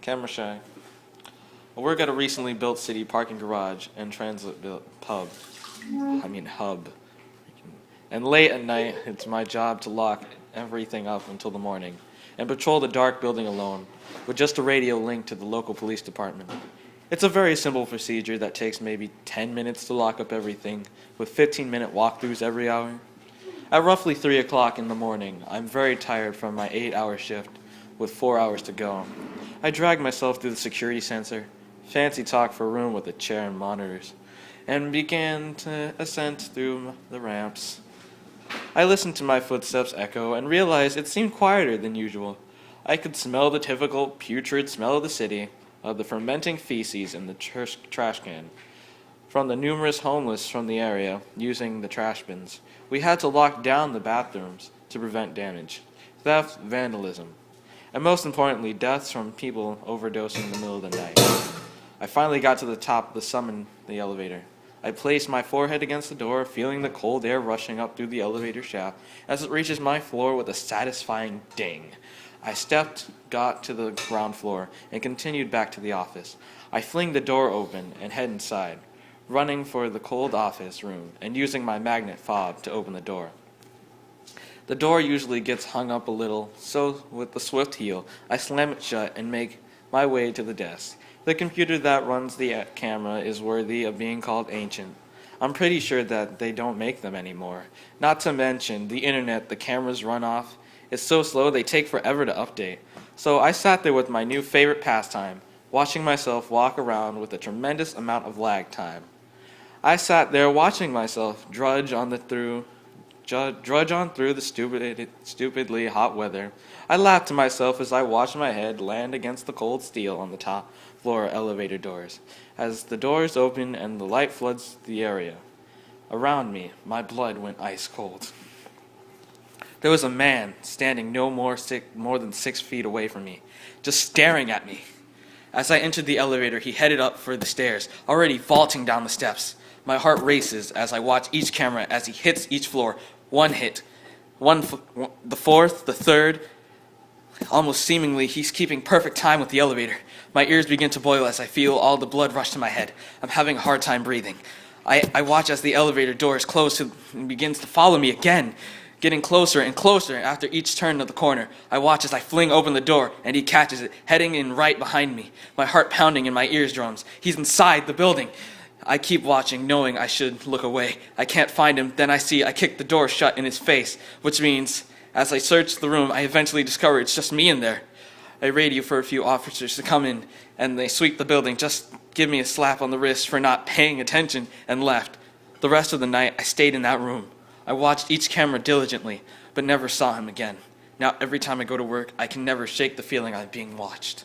camera shy. I work at a recently built city parking garage and hub. And late at night, it's my job to lock everything up until the morning and patrol the dark building alone with just a radio link to the local police department. It's a very simple procedure that takes maybe 10 minutes to lock up everything with 15-minute walkthroughs every hour. At roughly 3 o'clock in the morning, I'm very tired from my 8-hour shift with 4 hours to go. I drag myself through the security sensor, fancy talk for a room with a chair and monitors, and began to ascend through the ramps. I listened to my footsteps echo and realized it seemed quieter than usual. I could smell the typical putrid smell of the city, of the fermenting feces in the trash can. From the numerous homeless from the area using the trash bins, we had to lock down the bathrooms to prevent damage, theft, vandalism, and most importantly, deaths from people overdosing in the middle of the night. I finally got to the top of the elevator. I placed my forehead against the door, feeling the cold air rushing up through the elevator shaft as it reaches my floor with a satisfying ding. I got to the ground floor, and continued back to the office. I fling the door open and head inside, running for the cold office room and using my magnet fob to open the door. The door usually gets hung up a little, so with a swift heel, I slam it shut and make my way to the desk. The computer that runs the camera is worthy of being called ancient. I'm pretty sure that they don't make them anymore. Not to mention, the internet the cameras run off is so slow they take forever to update. So I sat there with my new favorite pastime, watching myself walk around with a tremendous amount of lag time. I sat there watching myself drudge on through the stupidly hot weather. I laughed to myself as I watched my head land against the cold steel on the top floor elevator doors. As the doors open and the light floods the area around me, my blood went ice cold. There was a man standing no more than 6 feet away from me, just staring at me. As I entered the elevator, he headed up for the stairs, already vaulting down the steps. My heart races as I watch each camera as he hits each floor. One hit, the fourth, the third. Almost seemingly, he's keeping perfect time with the elevator. My ears begin to boil as I feel all the blood rush to my head. I'm having a hard time breathing. I watch as the elevator doors close and begins to follow me again, getting closer and closer after each turn of the corner. I watch as I fling open the door, and he catches it, heading in right behind me, my heart pounding in my eardrums. He's inside the building. I keep watching, knowing I should look away. I can't find him. Then I kick the door shut in his face, which means, as I search the room, I eventually discover it's just me in there. I radio for a few officers to come in, and they sweep the building, just give me a slap on the wrist for not paying attention, and left. The rest of the night, I stayed in that room. I watched each camera diligently, but never saw him again. Now, every time I go to work, I can never shake the feeling I'm being watched.